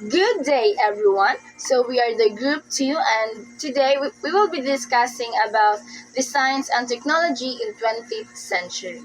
Good day, everyone. So we are the group 2 and today we will be discussing about the science and technology in 20th century.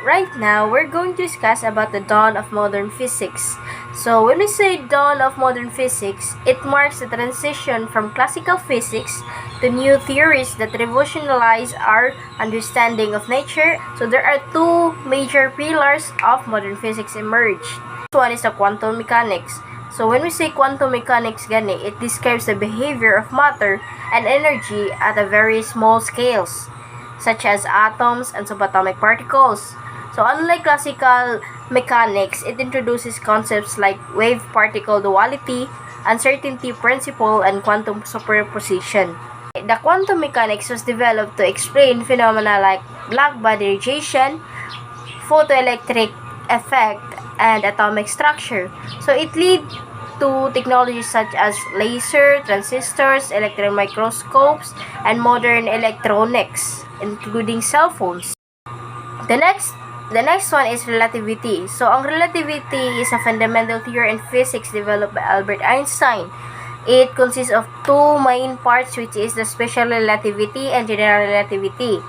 Right now, we're going to discuss about the dawn of modern physics. So, when we say dawn of modern physics, it marks the transition from classical physics to new theories that revolutionize our understanding of nature. So, there are two major pillars of modern physics emerged. One is the quantum mechanics. So, when we say quantum mechanics, gani, it describes the behavior of matter and energy at a very small scales, such as atoms and subatomic particles. So unlike classical mechanics, it introduces concepts like wave-particle duality, uncertainty principle, and quantum superposition. The quantum mechanics was developed to explain phenomena like black body radiation, photoelectric effect, and atomic structure. So it lead to technologies such as laser, transistors, electron microscopes, and modern electronics, including cell phones. The next the next one is relativity. So ang relativity is a fundamental theory in physics developed by Albert Einstein. It consists of two main parts, which is the special relativity and general relativity.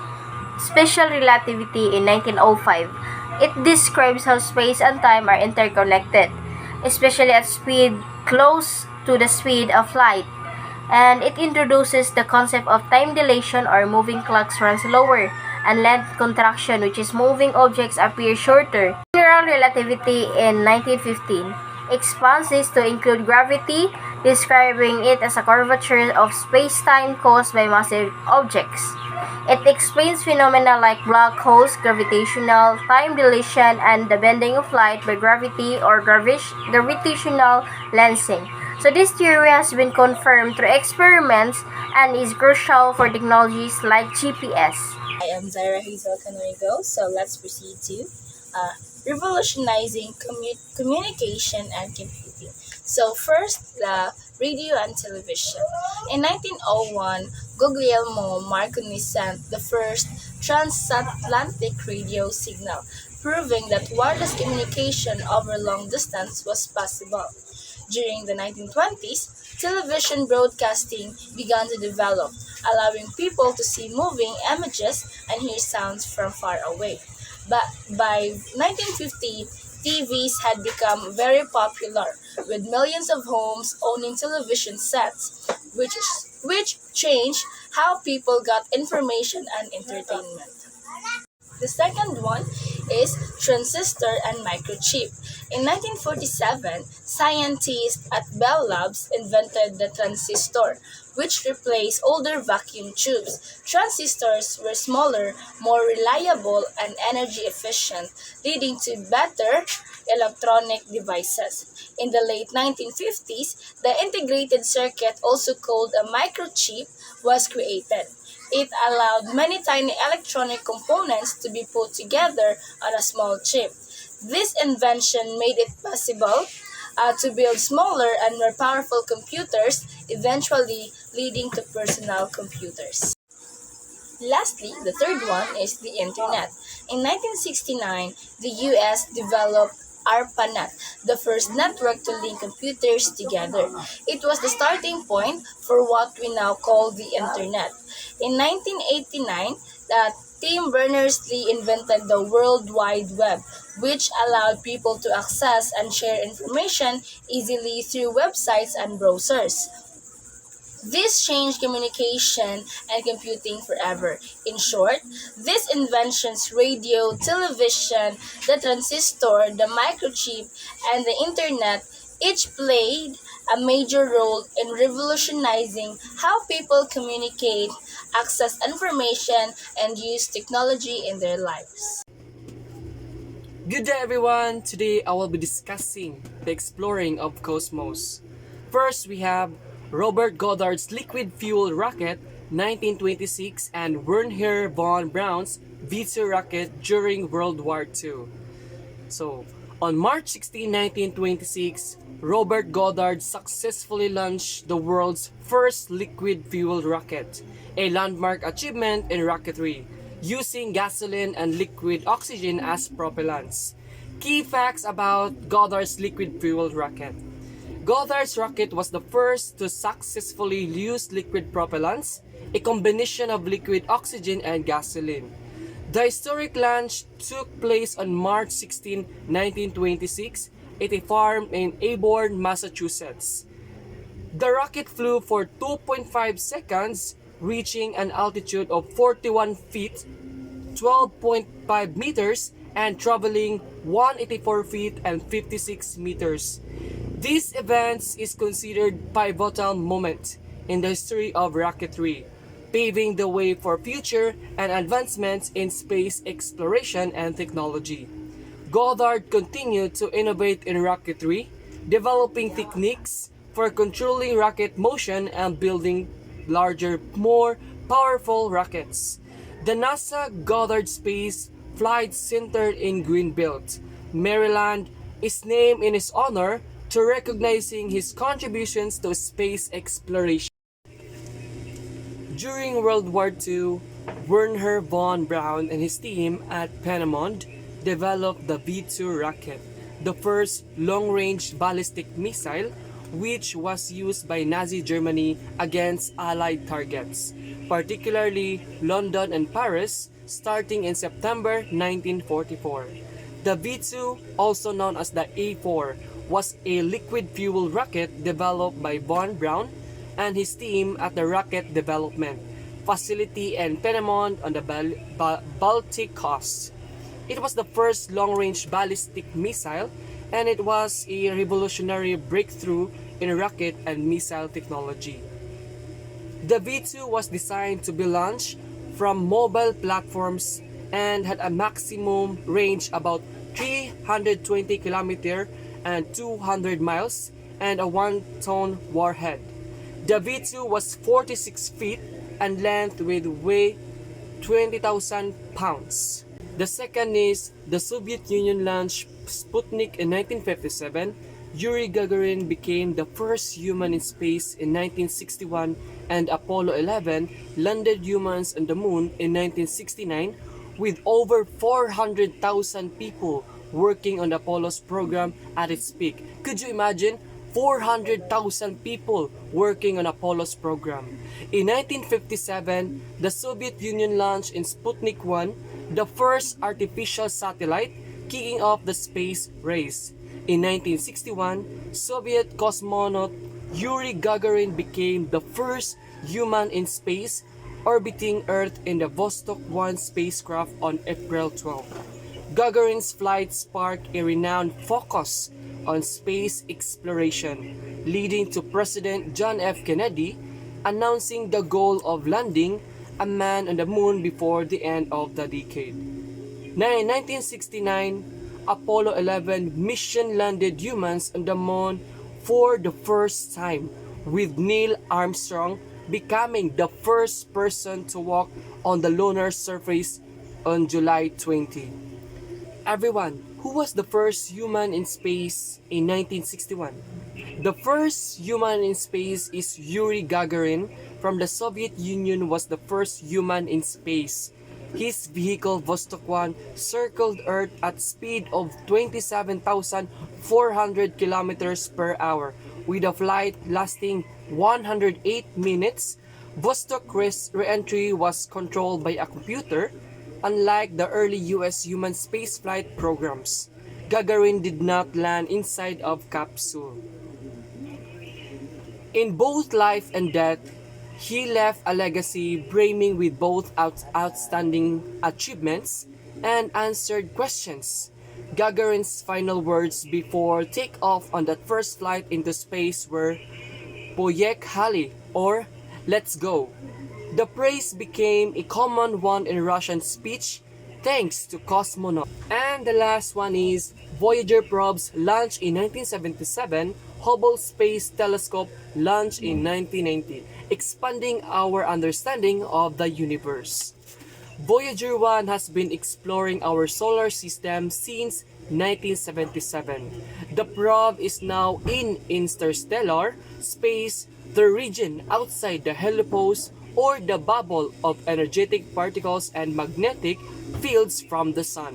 Special relativity in 1905. It describes how space and time are interconnected, especially at speed close to the speed of light. And it introduces the concept of time dilation, or moving clocks run slower, and length contraction, which is moving objects appear shorter. General relativity in 1915 expands this to include gravity, describing it as a curvature of space-time caused by massive objects. It explains phenomena like black holes, gravitational, time dilation, and the bending of light by gravity or gravitational lensing. So this theory has been confirmed through experiments and is crucial for technologies like GPS. I am Zaira Hazel Canoigo, so let's proceed to uh, revolutionizing communication and computing. So first, the radio and television. In 1901, Guglielmo Marconi sent the first transatlantic radio signal, proving that wireless communication over long distance was possible. During the 1920s, television broadcasting began to develop, allowing people to see moving images and hear sounds from far away. But by 1950, TVs had become very popular, with millions of homes owning television sets, which changed how people got information and entertainment. The second one is transistor and microchip. In 1947, scientists at Bell Labs invented the transistor, which replaced older vacuum tubes. Transistors were smaller, more reliable, and energy efficient, leading to better electronic devices. In the late 1950s, the integrated circuit, also called a microchip, was created. It allowed many tiny electronic components to be put together on a small chip. This invention made it possible to build smaller and more powerful computers, eventually leading to personal computers. Lastly, the third one is the Internet. In 1969, the US developed ARPANET, the first network to link computers together. It was the starting point for what we now call the Internet. In 1989, Tim Berners-Lee invented the World Wide Web, which allowed people to access and share information easily through websites and browsers. This changed communication and computing forever. In short, these inventions, radio, television, the transistor, the microchip, and the internet, each played a major role in revolutionizing how people communicate, access information, and use technology in their lives. Good day everyone! Today I will be discussing the exploring of cosmos. First we have Robert Goddard's liquid fuel rocket 1926 and Wernher von Braun's V2 rocket during World War II. So, on March 16, 1926, Robert Goddard successfully launched the world's first liquid-fueled rocket, a landmark achievement in rocketry, using gasoline and liquid oxygen as propellants. Key facts about Goddard's liquid fuel rocket. Goddard's rocket was the first to successfully use liquid propellants, a combination of liquid oxygen and gasoline. The historic launch took place on March 16, 1926 at a farm in Avon, Massachusetts. The rocket flew for 2.5 seconds, reaching an altitude of 41 feet, 12.5 meters, and traveling 184 feet and 56 meters. This event is considered pivotal moment in the history of rocketry, paving the way for future and advancements in space exploration and technology. Goddard continued to innovate in rocketry, developing techniques for controlling rocket motion and building larger, more powerful rockets. The NASA Goddard Space Flight Center in Greenbelt, Maryland, is named in his honor to recognizing his contributions to space exploration. During World War II, Wernher von Braun and his team at Peenemünde developed the V-2 rocket, the first long-range ballistic missile which was used by Nazi Germany against Allied targets, particularly London and Paris, starting in September 1944. The V-2, also known as the A-4, was a liquid fuel rocket developed by von Braun and his team at the Rocket Development Facility in Peenemünde on the Baltic coast. It was the first long-range ballistic missile, and it was a revolutionary breakthrough in rocket and missile technology. The V-2 was designed to be launched from mobile platforms and had a maximum range about 320 km and 200 miles and a 1-ton warhead. The V-2 was 46 feet and length with weight 20,000 pounds. The second is the Soviet Union launched Sputnik in 1957. Yuri Gagarin became the first human in space in 1961, and Apollo 11 landed humans on the moon in 1969, with over 400,000 people working on the Apollo's program at its peak. Could you imagine? 400,000 people working on Apollo's program. In 1957, the Soviet Union launched in Sputnik 1, the first artificial satellite, kicking off the space race. In 1961, Soviet cosmonaut Yuri Gagarin became the first human in space, orbiting Earth in the Vostok 1 spacecraft on April 12. Gagarin's flight sparked a renowned focus on space exploration, leading to President John F. Kennedy announcing the goal of landing a man on the moon before the end of the decade. Now, in 1969, Apollo 11 mission landed humans on the moon for the first time, with Neil Armstrong becoming the first person to walk on the lunar surface on July 20. Everyone, who was the first human in space in 1961? The first human in space is Yuri Gagarin from the Soviet Union was the first human in space. His vehicle Vostok 1 circled Earth at speed of 27,400 kilometers per hour, with a flight lasting 108 minutes. Vostok re-entry was controlled by a computer. Unlike the early US human spaceflight programs, Gagarin did not land inside of capsule. In both life and death, he left a legacy brimming with both outstanding achievements and answered questions. Gagarin's final words before takeoff on that first flight into space were "Poyekhali," or "Let's go." The praise became a common one in Russian speech thanks to cosmonauts. And the last one is Voyager probes launched in 1977, Hubble Space Telescope launched in 1990, expanding our understanding of the universe. Voyager 1 has been exploring our solar system since 1977. The probe is now in interstellar space, the region outside the heliopause or the bubble of energetic particles and magnetic fields from the sun.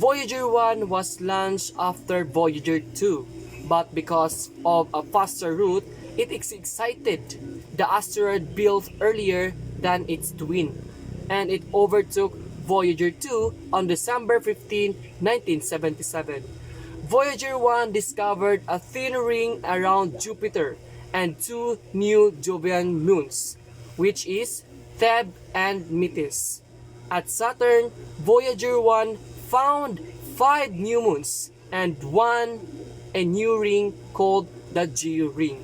Voyager 1 was launched after Voyager 2, but because of a faster route, it excited the asteroid built earlier than its twin, and it overtook Voyager 2 on December 15, 1977. Voyager 1 discovered a thin ring around Jupiter and two new Jovian moons, which is Theb and Metis. At Saturn, Voyager 1 found five new moons and a new ring called the Geo ring.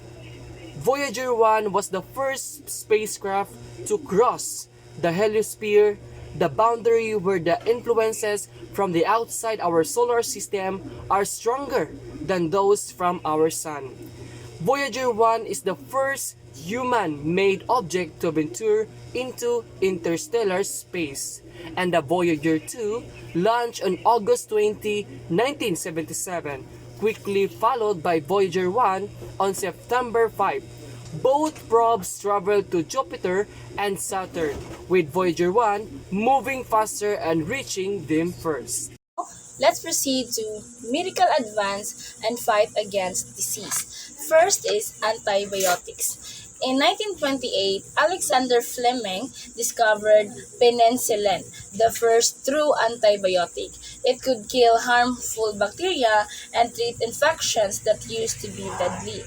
Voyager 1 was the first spacecraft to cross the heliosphere, the boundary where the influences from the outside our solar system are stronger than those from our sun. Voyager 1 is the first human-made object to venture into interstellar space, and the Voyager 2 launched on August 20, 1977, quickly followed by Voyager 1 on September 5. Both probes traveled to Jupiter and Saturn, with Voyager 1 moving faster and reaching them first. Let's proceed to medical advance and fight against disease. First is antibiotics. In 1928, Alexander Fleming discovered penicillin, the first true antibiotic. It could kill harmful bacteria and treat infections that used to be deadly.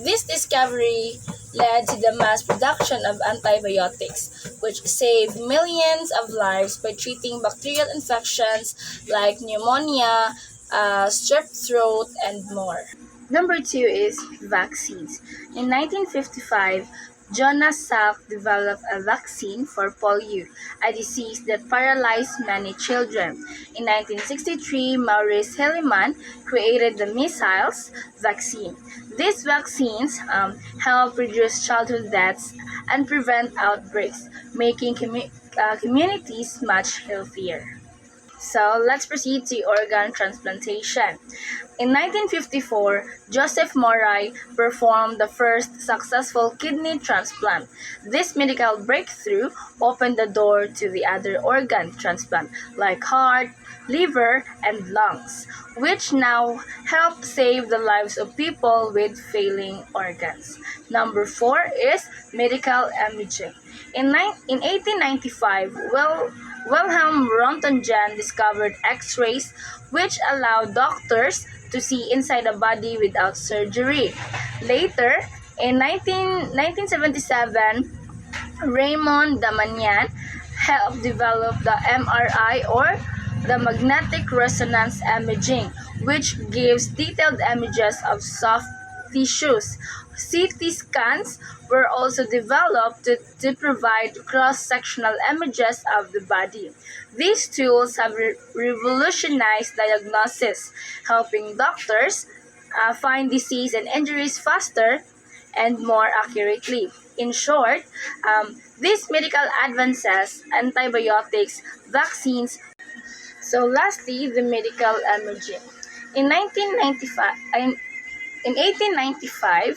This discovery led to the mass production of antibiotics, which saved millions of lives by treating bacterial infections like pneumonia, strep throat, and more. Number two is vaccines. In 1955, Jonas Salk developed a vaccine for polio, a disease that paralyzed many children. In 1963, Maurice Hilleman created the measles vaccine. These vaccines help reduce childhood deaths and prevent outbreaks, making communities much healthier. So let's proceed to organ transplantation. In 1954, Joseph Mori performed the first successful kidney transplant. This medical breakthrough opened the door to the other organ transplant like heart, liver, and lungs, which now help save the lives of people with failing organs. Number four is medical imaging. In 1895, Wilhelm Röntgen discovered X-rays, which allowed doctors to see inside the body without surgery. Later, in 1977, Raymond Damanian helped develop the MRI, or the magnetic resonance imaging, which gives detailed images of soft tissues. CT scans were also developed to provide cross-sectional images of the body. These tools have revolutionized diagnosis, helping doctors find disease and injuries faster and more accurately. In short, these medical advances, antibiotics, vaccines. So lastly, the medical imaging. In 1995, in 1895,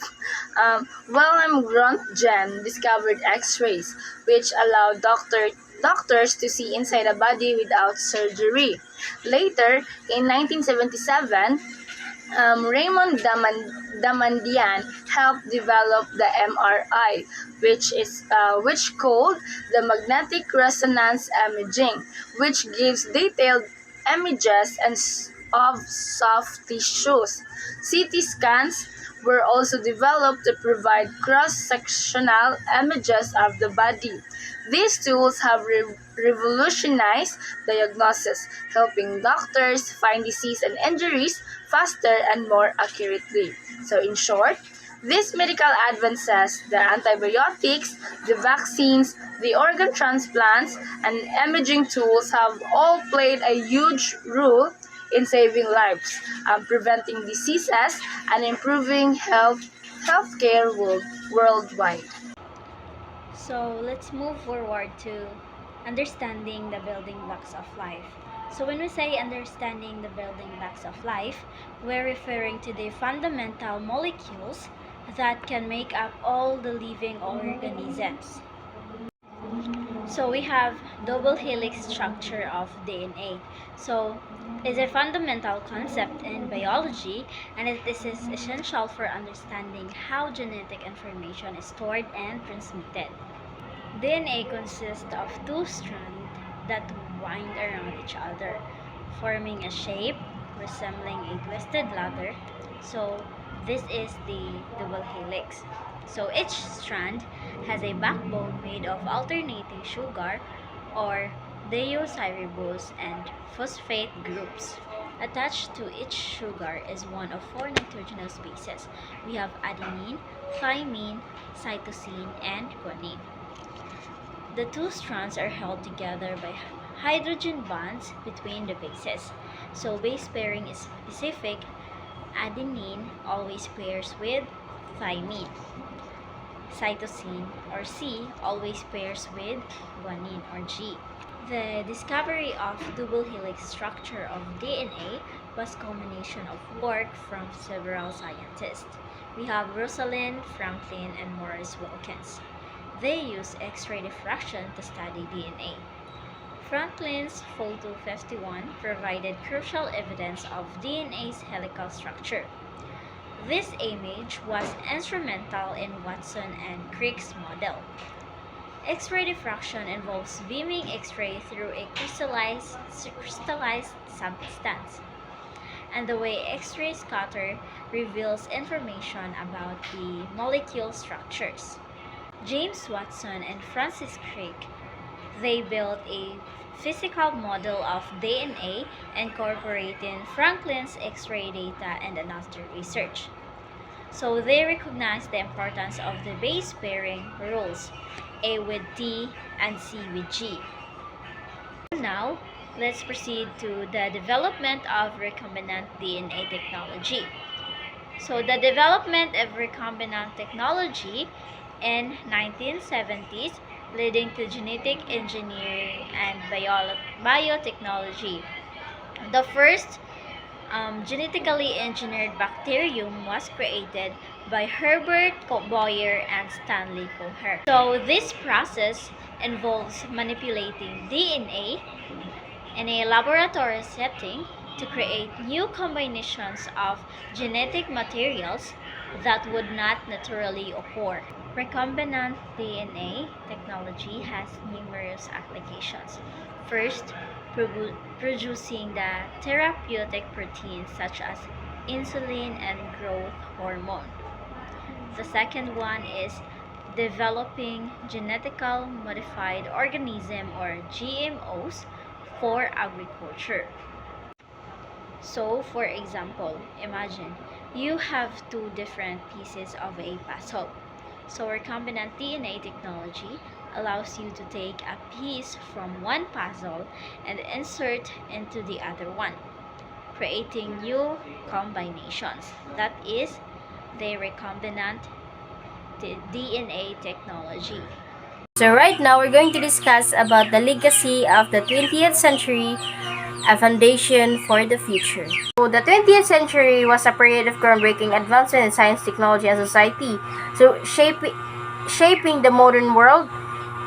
Wilhelm Röntgen discovered X-rays, which allowed doctors to see inside a body without surgery. Later, in 1977, Raymond Damandian helped develop the MRI, which called the magnetic resonance imaging, which gives detailed images of soft tissues. CT scans were also developed to provide cross-sectional images of the body. These tools have revolutionized diagnosis, helping doctors find disease and injuries faster and more accurately. So in short, these medical advances, the antibiotics, the vaccines, the organ transplants, and imaging tools have all played a huge role in saving lives, preventing diseases, and improving healthcare worldwide. So let's move forward to understanding the building blocks of life. So when we say understanding the building blocks of life, we're referring to the fundamental molecules that can make up all the living organisms. So we have double helix structure of DNA. So is a fundamental concept in biology, and this is essential for understanding how genetic information is stored and transmitted. DNA consists of two strands that wind around each other, forming a shape resembling a twisted ladder. So, this is the double helix. So, each strand has a backbone made of alternating sugar or deoxyribose and phosphate groups. Attached to each sugar is one of four nitrogenous bases. We have adenine, thymine, cytosine, and guanine. The two strands are held together by hydrogen bonds between the bases. So base pairing is specific. Adenine always pairs with thymine. Cytosine or C always pairs with guanine or G. The discovery of double helix structure of DNA was culmination of work from several scientists. We have Rosalind Franklin and Morris Wilkins. They use X-ray diffraction to study DNA. Franklin's Photo 51 provided crucial evidence of DNA's helical structure. This image was instrumental in Watson and Crick's model. X-ray diffraction involves beaming X-ray through a crystallized substance, and the way X-ray scatter reveals information about the molecule structures. James Watson and Francis Crick, they built a physical model of DNA incorporating Franklin's X-ray data and another research. So they recognized the importance of the base pairing rules, A with T and C with G. Now, let's proceed to the development of recombinant DNA technology. So the development of recombinant technology in 1970s leading to genetic engineering and biotechnology. The first genetically engineered bacterium was created by Herbert Boyer and Stanley Coher. So this process involves manipulating DNA in a laboratory setting to create new combinations of genetic materials that would not naturally occur. Recombinant DNA technology has numerous applications. First, producing the therapeutic proteins such as insulin and growth hormone. The second one is developing genetically modified organism or GMOs for agriculture. So, for example, imagine you have two different pieces of a puzzle. So, recombinant DNA technology allows you to take a piece from one puzzle and insert into the other one, creating new combinations. That is the recombinant DNA technology. So right now we're going to discuss about the legacy of the 20th century, a foundation for the future. So the 20th century was a period of groundbreaking advancement in science, technology, and society. So shaping the modern world.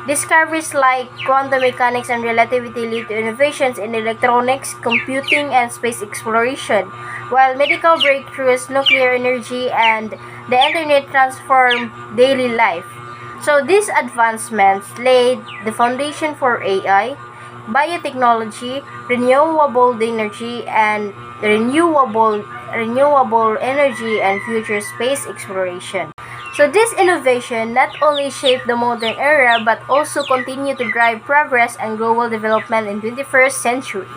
Discoveries like quantum mechanics and relativity lead to innovations in electronics, computing, and space exploration, while medical breakthroughs, nuclear energy, and the internet transformed daily life. So these advancements laid the foundation for AI, biotechnology, renewable energy, and renewable energy and future space exploration. So this innovation not only shaped the modern era but also continue to drive progress and global development in 21st century.